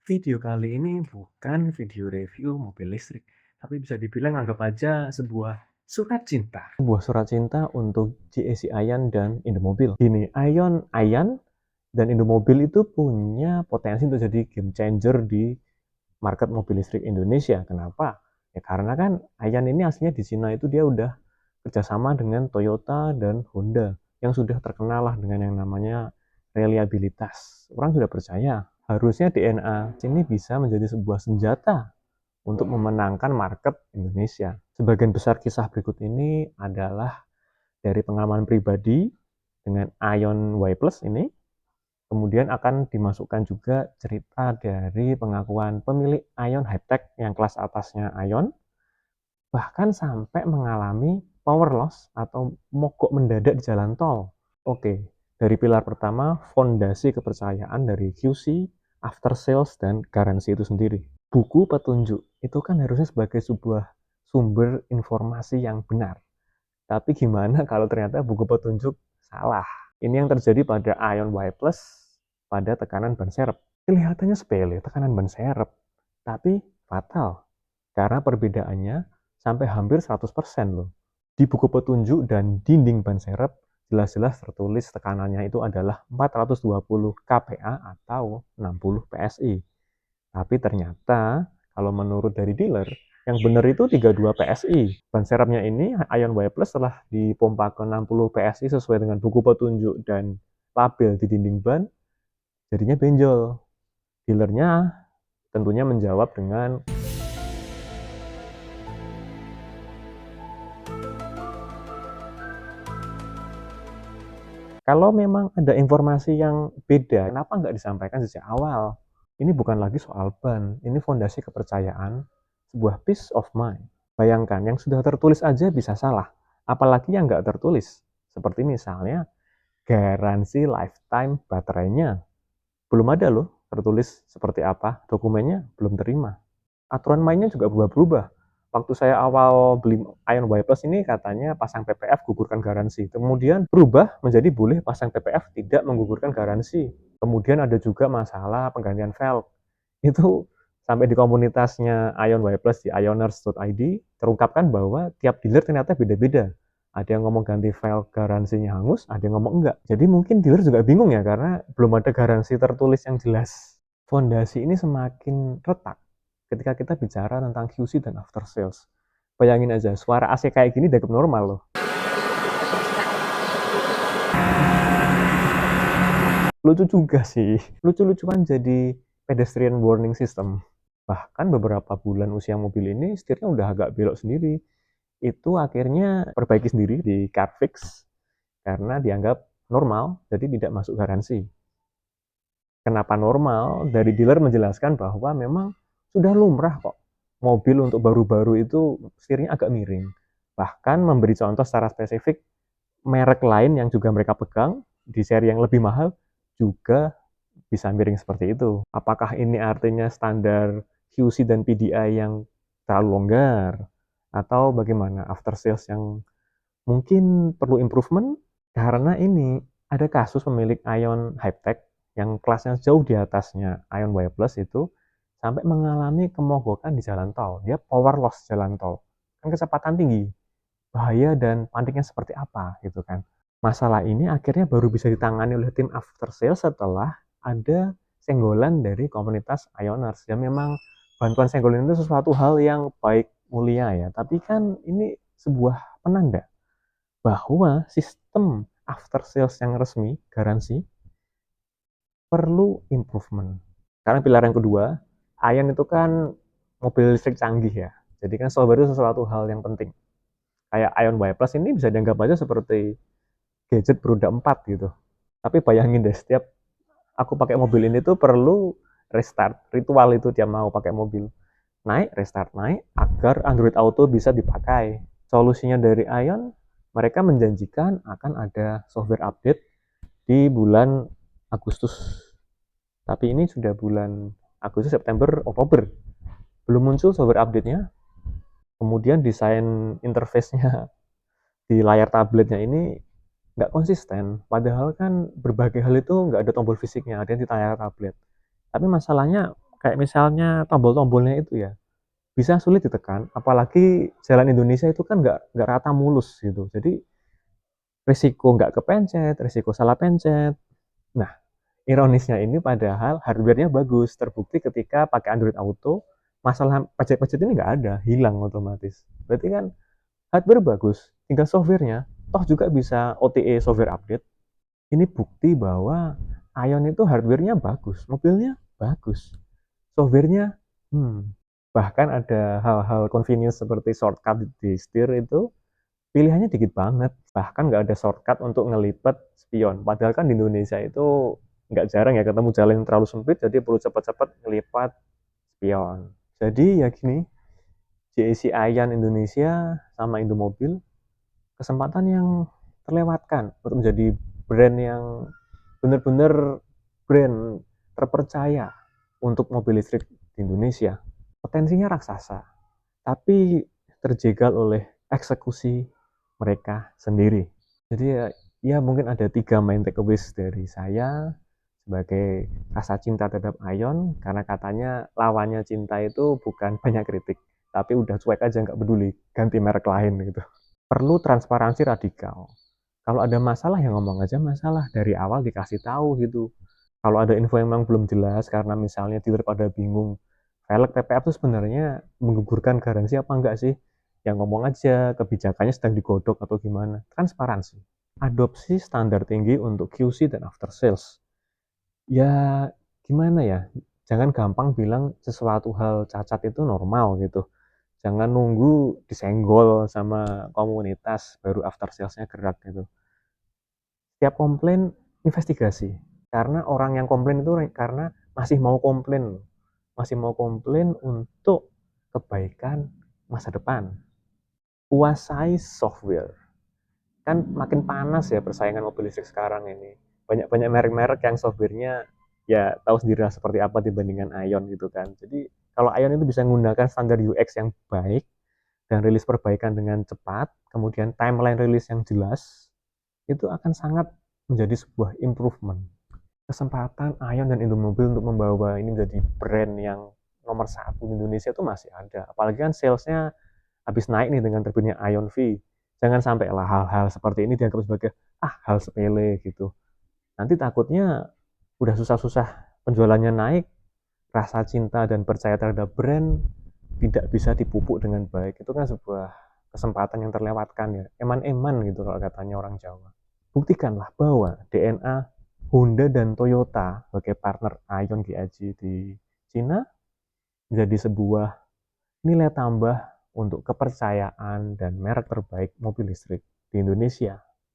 Video kali ini bukan video review mobil listrik, tapi bisa dibilang anggap aja sebuah surat cinta. Sebuah surat cinta untuk GAC Aion dan Indomobil. Gini, Aion dan Indomobil itu punya potensi untuk jadi game changer di market mobil listrik Indonesia. Kenapa? Ya karena kan Aion ini aslinya di Cina itu dia udah kerjasama dengan Toyota dan Honda yang sudah terkenal lah dengan yang namanya reliabilitas. Orang sudah percaya harusnya DNA ini bisa menjadi sebuah senjata untuk memenangkan market Indonesia. Sebagian besar kisah berikut ini adalah dari pengalaman pribadi dengan Ion Y Plus ini. Kemudian akan dimasukkan juga cerita dari pengakuan pemilik Ion Hightech yang kelas atasnya Ion, bahkan sampai mengalami power loss atau mogok mendadak di jalan tol. Oke, dari pilar pertama, fondasi kepercayaan dari QC, after sales, dan garansi itu sendiri. Buku petunjuk itu kan harusnya sebagai sebuah sumber informasi yang benar. Tapi gimana kalau ternyata buku petunjuk salah? Ini yang terjadi pada Ion Y Plus pada tekanan ban serep. Kelihatannya sepele tekanan ban serep, tapi fatal. Karena perbedaannya sampai hampir 100% loh. Di buku petunjuk dan dinding ban serep, jelas-jelas tertulis tekanannya itu adalah 420 kPa atau 60 PSI. Tapi ternyata kalau menurut dari dealer, yang benar itu 32 PSI. Ban serepnya ini Ion Y Plus setelah dipompa ke 60 PSI sesuai dengan buku petunjuk dan label di dinding ban, jadinya benjol. Dealernya tentunya menjawab dengan kalau memang ada informasi yang beda, kenapa nggak disampaikan sejak awal? Ini bukan lagi soal ban, ini fondasi kepercayaan, sebuah peace of mind. Bayangkan, yang sudah tertulis aja bisa salah, apalagi yang nggak tertulis. Seperti misalnya, garansi lifetime baterainya. Belum ada loh tertulis seperti apa, dokumennya belum terima. Aturan mainnya juga berubah-berubah. Waktu saya awal beli Ion Y Plus ini katanya pasang PPF gugurkan garansi. Kemudian berubah menjadi boleh pasang PPF tidak menggugurkan garansi. Kemudian ada juga masalah penggantian valve. Itu sampai di komunitasnya Ion Y Plus di ioners.id terungkapkan bahwa tiap dealer ternyata beda-beda. Ada yang ngomong ganti valve garansinya hangus, ada yang ngomong enggak. Jadi mungkin dealer juga bingung ya karena belum ada garansi tertulis yang jelas. Fondasi ini semakin retak ketika kita bicara tentang QC dan after sales. Bayangin aja, suara AC kayak gini dianggap normal loh. Lucu juga sih. Lucu-lucuan jadi pedestrian warning system. Bahkan beberapa bulan usia mobil ini setirnya udah agak belok sendiri. Itu akhirnya perbaiki sendiri di CarFix karena dianggap normal, jadi tidak masuk garansi. Kenapa normal? Dari dealer menjelaskan bahwa memang sudah lumrah kok. Mobil untuk baru-baru itu setirnya agak miring. Bahkan memberi contoh secara spesifik, merek lain yang juga mereka pegang di seri yang lebih mahal juga bisa miring seperti itu. Apakah ini artinya standar QC dan PDI yang terlalu longgar? Atau bagaimana after sales yang mungkin perlu improvement? Karena ini ada kasus pemilik Ion Hightech yang kelasnya jauh di atasnya Ion Y Plus itu sampai mengalami kemogokan di jalan tol. Dia power loss jalan tol. Kan kecepatan tinggi. Bahaya dan paniknya seperti apa gitu kan. Masalah ini akhirnya baru bisa ditangani oleh tim after sales setelah ada senggolan dari komunitas Ioners. Ya memang bantuan senggolan itu sesuatu hal yang baik mulia ya, tapi kan ini sebuah penanda bahwa sistem after sales yang resmi, garansi, perlu improvement. Karena pilar yang kedua, Ion itu kan mobil listrik canggih ya. Jadi kan software itu sesuatu hal yang penting. Kayak Ion Y Plus ini bisa dianggap aja seperti gadget beroda 4 gitu. Tapi bayangin deh, setiap aku pakai mobil ini tuh perlu restart. Ritual itu dia mau pakai mobil. Naik, restart, naik, agar Android Auto bisa dipakai. Solusinya dari Ion, mereka menjanjikan akan ada software update di bulan Agustus. Tapi ini sudah bulan Agustus, September, Oktober. Belum muncul software update-nya. Kemudian desain interface-nya di layar tabletnya ini nggak konsisten. Padahal kan berbagai hal itu nggak ada tombol fisiknya, ada di layar tablet. Tapi masalahnya Kayak misalnya tombol-tombolnya itu ya, bisa sulit ditekan, apalagi jalan Indonesia itu kan nggak rata mulus gitu. Jadi risiko nggak kepencet, risiko salah pencet. Nah, ironisnya ini padahal hardware-nya bagus, terbukti ketika pakai Android Auto, masalah pecet-pecet ini nggak ada, hilang otomatis. Berarti kan hardware bagus, tinggal software-nya, toh juga bisa OTA software update. Ini bukti bahwa Ion itu hardware-nya bagus, mobilnya bagus, software-nya bahkan ada hal-hal convenience seperti shortcut di setir itu pilihannya dikit banget, bahkan nggak ada shortcut untuk ngelipet spion. Padahal kan di Indonesia itu nggak jarang ya ketemu jalan yang terlalu sempit, jadi perlu cepat-cepat ngelipat spion. Jadi ya gini, JEC Ion Indonesia sama Indomobil kesempatan yang terlewatkan untuk menjadi brand yang benar-benar brand terpercaya untuk mobil listrik di Indonesia. Potensinya raksasa, tapi terjegal oleh eksekusi mereka sendiri. Jadi ya mungkin ada 3 main takeaways dari saya sebagai rasa cinta terhadap Ion, karena katanya lawannya cinta itu bukan banyak kritik, tapi udah cuek aja nggak peduli, ganti merek lain gitu. Perlu transparansi radikal. Kalau ada masalah ya ngomong aja masalah dari awal dikasih tahu gitu. Kalau ada info yang memang belum jelas karena misalnya dealer pada bingung, velg PPF itu sebenarnya menggugurkan garansi apa enggak sih? Yang ngomong aja kebijakannya sedang digodok atau gimana. Transparansi. Adopsi standar tinggi untuk QC dan after sales. Ya gimana ya? Jangan gampang bilang sesuatu hal cacat itu normal gitu. Jangan nunggu disenggol sama komunitas baru after salesnya gerak gitu. Setiap komplain investigasi. Karena orang yang komplain itu karena masih mau komplain. Masih mau komplain untuk kebaikan masa depan. Kuasai software. Kan makin panas ya persaingan mobil listrik sekarang ini. Banyak-banyak merek-merek yang softwarenya ya tahu sendiri lah seperti apa dibandingkan Ion gitu kan. Jadi kalau Ion itu bisa menggunakan standar UX yang baik dan rilis perbaikan dengan cepat, kemudian timeline rilis yang jelas, itu akan sangat menjadi sebuah improvement. Kesempatan Ion dan Indomobil untuk membawa ini menjadi brand yang nomor satu di Indonesia itu masih ada. Apalagi kan salesnya habis naik nih dengan terbitnya Ion V. Jangan sampai lah hal-hal seperti ini dianggap sebagai hal sepele gitu. Nanti takutnya udah susah-susah penjualannya naik, rasa cinta dan percaya terhadap brand tidak bisa dipupuk dengan baik. Itu kan sebuah kesempatan yang terlewatkan ya. Eman-eman gitu kalau katanya orang Jawa. Buktikanlah bahwa DNA Honda dan Toyota sebagai partner Ion GAG di Cina menjadi sebuah nilai tambah untuk kepercayaan dan merek terbaik mobil listrik di Indonesia.